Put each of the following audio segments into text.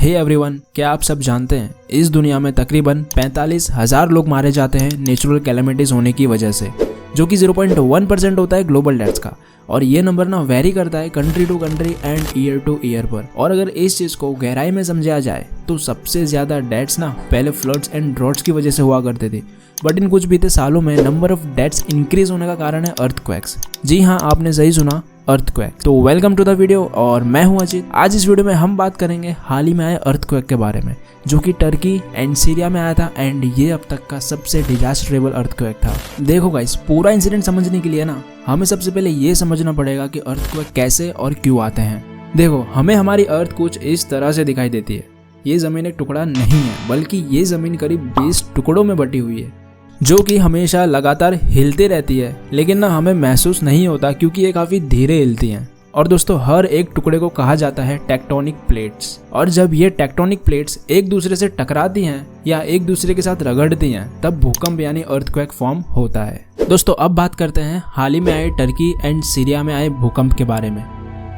Hey everyone, क्या आप सब जानते हैं इस दुनिया में तकरीबन 45,000 लोग मारे जाते हैं नेचुरल कैलेमिटीज होने की वजह से, जो कि 0.1% होता है ग्लोबल डेथ्स का। और ये नंबर ना वेरी करता है country to country and year to year पर। और अगर इस चीज को गहराई में समझा जाए तो सबसे ज्यादा डेथ्स ना पहले फ्लड्स एंड ड्रॉट्स की वजह से हुआ करते थे, बट इन कुछ बीते सालों में नंबर ऑफ डेथ्स इंक्रीज होने का कारण है अर्थक्वेक्स। जी हाँ, आपने सही सुना, अर्थक्वेक। तो वेलकम टू द वीडियो और मैं हूं अजीत। आज इस वीडियो में हम बात करेंगे हाल ही में आए अर्थक्वेक के बारे में, जो कि टर्की एंड सीरिया में आया था एंड ये अब तक का सबसे डिजास्टरेबल अर्थक्वेक था। देखो गाइस, पूरा इंसिडेंट समझने के लिए ना हमें सबसे पहले ये समझना पड़ेगा कि अर्थक्वेक कैसे और क्यों आते हैं। देखो, हमें हमारी अर्थ कुछ इस तरह से दिखाई देती है। ये जमीन एक टुकड़ा नहीं है, बल्कि ये जमीन करीब 20 टुकड़ों में बटी हुई है, जो कि हमेशा लगातार हिलती रहती है, लेकिन ना हमें महसूस नहीं होता क्योंकि ये काफी धीरे हिलती हैं। और दोस्तों, हर एक टुकड़े को कहा जाता है टेक्टोनिक प्लेट्स। और जब ये टेक्टोनिक प्लेट्स एक दूसरे से टकराती हैं या एक दूसरे के साथ रगड़ती हैं, तब भूकंप यानी अर्थक्वेक फॉर्म होता है। दोस्तों, अब बात करते हैं हाल ही में आए टर्की एंड सीरिया में आए भूकंप के बारे में।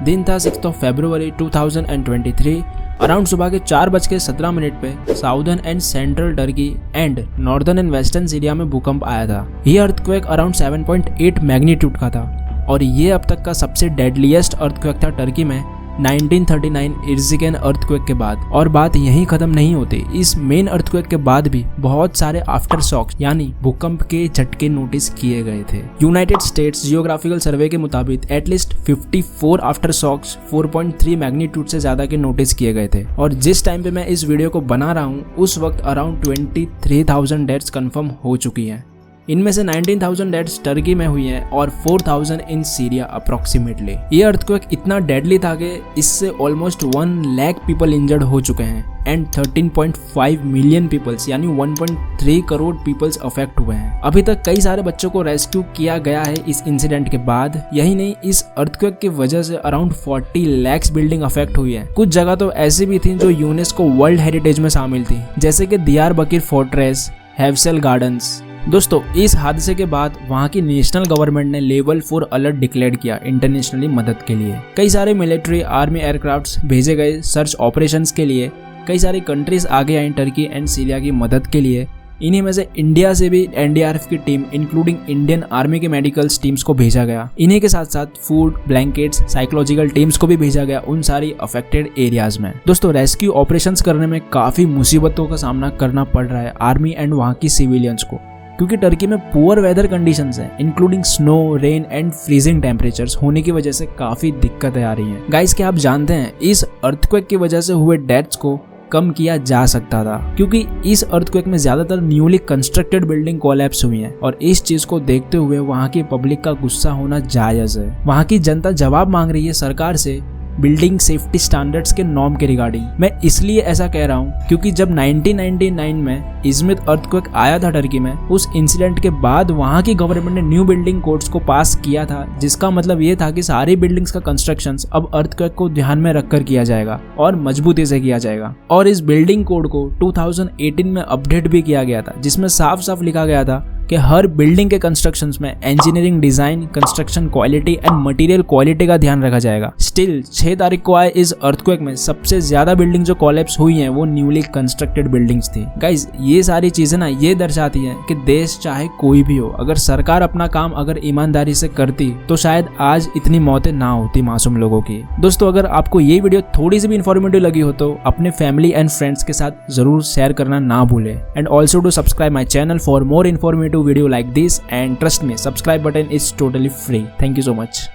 दिन था 6 फरवरी 2023। अराउंड सुबह के 4:17 पे southern and central Turkey and northern and western Syria में भूकंप आया था। ये अर्थक्वेक अराउंड 7.8 मैग्नीट्यूड का था और ये अब तक का सबसे डेडलीस्ट अर्थक्वेक था टर्की में 1939 इर्जिकेन अर्थक्वेक के बाद। और बात यहीं खत्म नहीं होती, इस मेन अर्थक्वेक के बाद भी बहुत सारे आफ्टर शॉक्स यानी भूकंप के झटके नोटिस किए गए थे। यूनाइटेड स्टेट्स जियोग्राफिकल सर्वे के मुताबिक एटलीस्ट 54 आफ्टर शॉक्स 4.3 मैग्नीट्यूड से ज्यादा के नोटिस किए गए थे। और जिस टाइम पे मैं इस वीडियो को बना रहा हूँ उस वक्त अराउंड 23,000 डेथ्स कंफर्म हो चुकी हैं। इनमें से 19,000 डेथ्स टर्की में हुई हैं और 4,000 इन सीरिया अप्रोक्सीमेटली। ये अर्थक्वेक इतना डेडली था कि इससे ऑलमोस्ट 1 लाख पीपल इंजर्ड हो चुके हैं एंड 13.5 मिलियन पीपल्स यानी 1.3 करोड़ पीपल्स अफेक्ट हुए हैं। अभी तक कई सारे बच्चों को रेस्क्यू किया गया है इस इंसिडेंट के बाद। यही नहीं, इस अर्थक्वेक की वजह से अराउंड 40 लाख बिल्डिंग अफेक्ट हुई है। कुछ जगह तो ऐसी भी थी जो यूनेस्को वर्ल्ड हेरिटेज में शामिल थी, जैसे कि दियारबकीर फोर्ट्रेस, हेवसेल गार्डन्स। दोस्तों, इस हादसे के बाद वहां की नेशनल गवर्नमेंट ने लेवल 4 अलर्ट डिक्लेयर किया इंटरनेशनली मदद के लिए। कई सारे मिलिट्री आर्मी एयरक्राफ्ट्स भेजे गए सर्च ऑपरेशंस के लिए। कई सारी कंट्रीज आगे आई टर्की एंड सीरिया की मदद के लिए। इन्हीं में से इंडिया से भी एनडीआरएफ की टीम इंक्लूडिंग इंडियन आर्मी के मेडिकल टीम्स को भेजा गया। इन्हीं के साथ साथ फूड, ब्लैंकेट्स, साइकोलॉजिकल टीम्स को भी भेजा गया उन सारी अफेक्टेड एरियाज में। दोस्तों, रेस्क्यू ऑपरेशंस करने में काफी मुसीबतों का सामना करना पड़ रहा है आर्मी एंड वहां की सिविलियंस को, क्योंकि टर्की में पुअर वेदर कंडीशंस हैं including snow, rain and freezing temperatures होने की वजह से काफी दिक्कतें आ रही हैं। गाइस, क्या आप जानते हैं इस अर्थक्वेक की वजह से हुए डेथ्स को कम किया जा सकता था, क्योंकि इस अर्थक्वेक में ज्यादातर न्यूली कंस्ट्रक्टेड बिल्डिंग कोलैप्स हुई हैं। और इस चीज को देखते हुए वहां की पब्लिक का गुस्सा होना जायज है। वहां की जनता जवाब मांग रही है सरकार से बिल्डिंग सेफ्टी स्टैंडर्ड्स के नॉर्म के रिगार्डिंग। मैं इसलिए ऐसा कह रहा हूँ क्योंकि जब 1999 में इजमित अर्थक्वेक आया था टर्की में, उस इंसिडेंट के बाद वहां की गवर्नमेंट ने न्यू बिल्डिंग कोड्स को पास किया था, जिसका मतलब ये था कि सारी बिल्डिंग्स का कंस्ट्रक्शंस अब अर्थक्वेक को ध्यान में रखकर किया जाएगा और मजबूती से किया जाएगा। और इस बिल्डिंग कोड को 2018 में अपडेट भी किया गया था, जिसमें साफ साफ लिखा गया था कि हर बिल्डिंग के कंस्ट्रक्शंस में engineering design, construction quality and material quality का ध्यान रखा जाएगा। स्टिल 6 तारीख को आए इस अर्थक्वेक में सबसे ज्यादा बिल्डिंग जो कोलैप्स हुई हैं वो न्यूली कंस्ट्रक्टेड बिल्डिंग्स थी। गाइज, ये सारी चीजें ना ये दर्शाती हैं कि देश चाहे कोई भी हो, अगर सरकार अपना काम अगर ईमानदारी से करती तो शायद आज इतनी मौतें ना होती मासूम लोगों की। दोस्तों, अगर आपको ये वीडियो थोड़ी सी भी इंफॉर्मेटिव लगी हो तो अपने फैमिली एंड फ्रेंड्स के साथ जरूर शेयर करना ना भूलें। And also to subscribe my channel for more informative video like this, and trust me, subscribe button is totally free. Thank you so much.